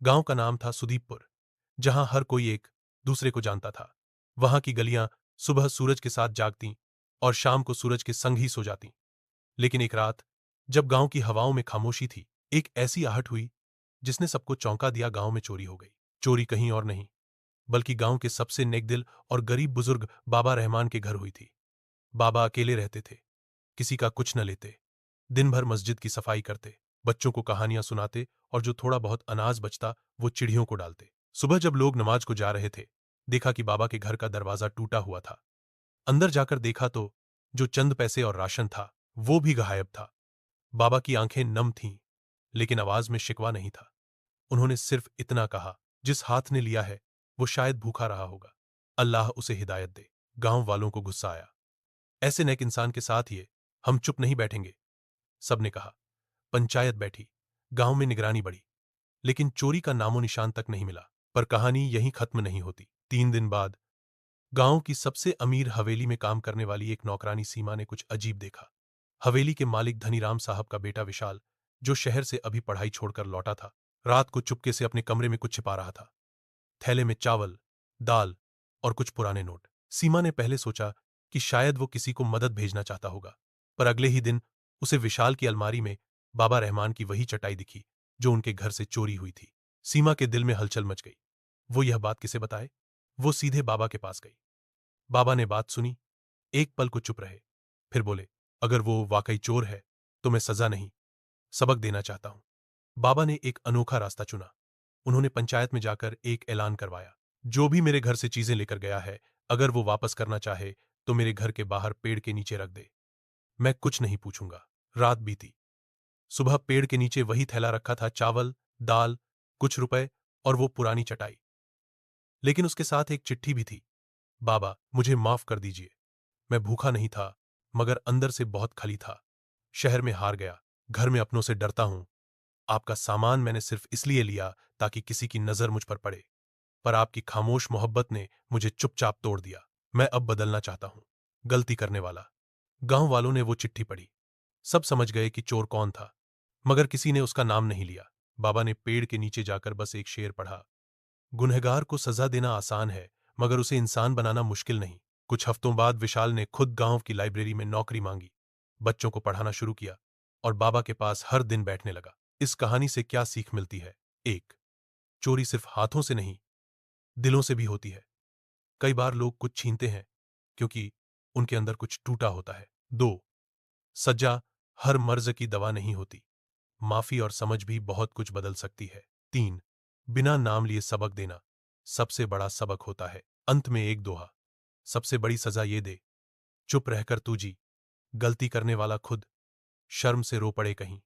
गांव का नाम था सुदीपपुर, जहां हर कोई एक दूसरे को जानता था। वहां की गलियां सुबह सूरज के साथ जागतीं और शाम को सूरज के संग ही सो जातीं। लेकिन एक रात, जब गांव की हवाओं में खामोशी थी, एक ऐसी आहट हुई जिसने सबको चौंका दिया। गांव में चोरी हो गई। चोरी कहीं और नहीं, बल्कि गांव के सबसे नेकदिल और गरीब बुजुर्ग बाबा रहमान के घर हुई थी। बाबा अकेले रहते थे, किसी का कुछ न लेते, दिन भर मस्जिद की सफाई करते, बच्चों को कहानियां सुनाते और जो थोड़ा बहुत अनाज बचता वो चिड़ियों को डालते। सुबह जब लोग नमाज को जा रहे थे, देखा कि बाबा के घर का दरवाजा टूटा हुआ था। अंदर जाकर देखा तो जो चंद पैसे और राशन था, वो भी गायब था। बाबा की आंखें नम थीं, लेकिन आवाज में शिकवा नहीं था। उन्होंने सिर्फ इतना कहा, जिस हाथ ने लिया है वो शायद भूखा रहा होगा, अल्लाह उसे हिदायत दे। गांव वालों को गुस्सा आया। ऐसे नेक इंसान के साथ ये हम चुप नहीं बैठेंगे, सबने कहा। पंचायत बैठी, गांव में निगरानी बढ़ी, लेकिन चोरी का नामो निशान तक नहीं मिला। पर कहानी यहीं खत्म नहीं होती। 3 दिन बाद गांव की सबसे अमीर हवेली में काम करने वाली एक नौकरानी सीमा ने कुछ अजीब देखा। हवेली के मालिक धनीराम साहब का बेटा विशाल, जो शहर से अभी पढ़ाई छोड़कर लौटा था, रात को चुपके से अपने कमरे में कुछ छिपा रहा था। थैले में चावल, दाल और कुछ पुराने नोट। सीमा ने पहले सोचा कि शायद वो किसी को मदद भेजना चाहता होगा, पर अगले ही दिन उसे विशाल की अलमारी में बाबा रहमान की वही चटाई दिखी जो उनके घर से चोरी हुई थी। सीमा के दिल में हलचल मच गई। वो यह बात किसे बताए? वो सीधे बाबा के पास गई। बाबा ने बात सुनी, एक पल को चुप रहे, फिर बोले, अगर वो वाकई चोर है तो मैं सजा नहीं, सबक देना चाहता हूं। बाबा ने एक अनोखा रास्ता चुना। उन्होंने पंचायत में जाकर एक ऐलान करवाया, जो भी मेरे घर से चीजें लेकर गया है, अगर वो वापस करना चाहे तो मेरे घर के बाहर पेड़ के नीचे रख दे, मैं कुछ नहीं पूछूंगा। रात बीती। सुबह पेड़ के नीचे वही थैला रखा था, चावल, दाल, कुछ रुपए और वो पुरानी चटाई। लेकिन उसके साथ एक चिट्ठी भी थी। बाबा, मुझे माफ कर दीजिए, मैं भूखा नहीं था, मगर अंदर से बहुत खली था। शहर में हार गया, घर में अपनों से डरता हूं। आपका सामान मैंने सिर्फ इसलिए लिया ताकि किसी की नजर मुझ पर पड़े, पर आपकी खामोश मोहब्बत ने मुझे चुपचाप तोड़ दिया। मैं अब बदलना चाहता हूं। गलती करने वाला। गांव वालों ने वो चिट्ठी पढ़ी। सब समझ गए कि चोर कौन था, मगर किसी ने उसका नाम नहीं लिया। बाबा ने पेड़ के नीचे जाकर बस एक शेर पढ़ा, गुनहगार को सजा देना आसान है, मगर उसे इंसान बनाना मुश्किल नहीं। कुछ हफ्तों बाद विशाल ने खुद गांव की लाइब्रेरी में नौकरी मांगी, बच्चों को पढ़ाना शुरू किया और बाबा के पास हर दिन बैठने लगा। इस कहानी से क्या सीख मिलती है? एक, चोरी सिर्फ हाथों से नहीं, दिलों से भी होती है। कई बार लोग कुछ छीनते हैं क्योंकि उनके अंदर कुछ टूटा होता है। दो, सजा हर मर्ज की दवा नहीं होती, माफी और समझ भी बहुत कुछ बदल सकती है। तीन, बिना नाम लिए सबक देना सबसे बड़ा सबक होता है। अंत में एक दोहा, सबसे बड़ी सजा ये दे, चुप रहकर तू जी, गलती करने वाला खुद शर्म से रो पड़े कहीं।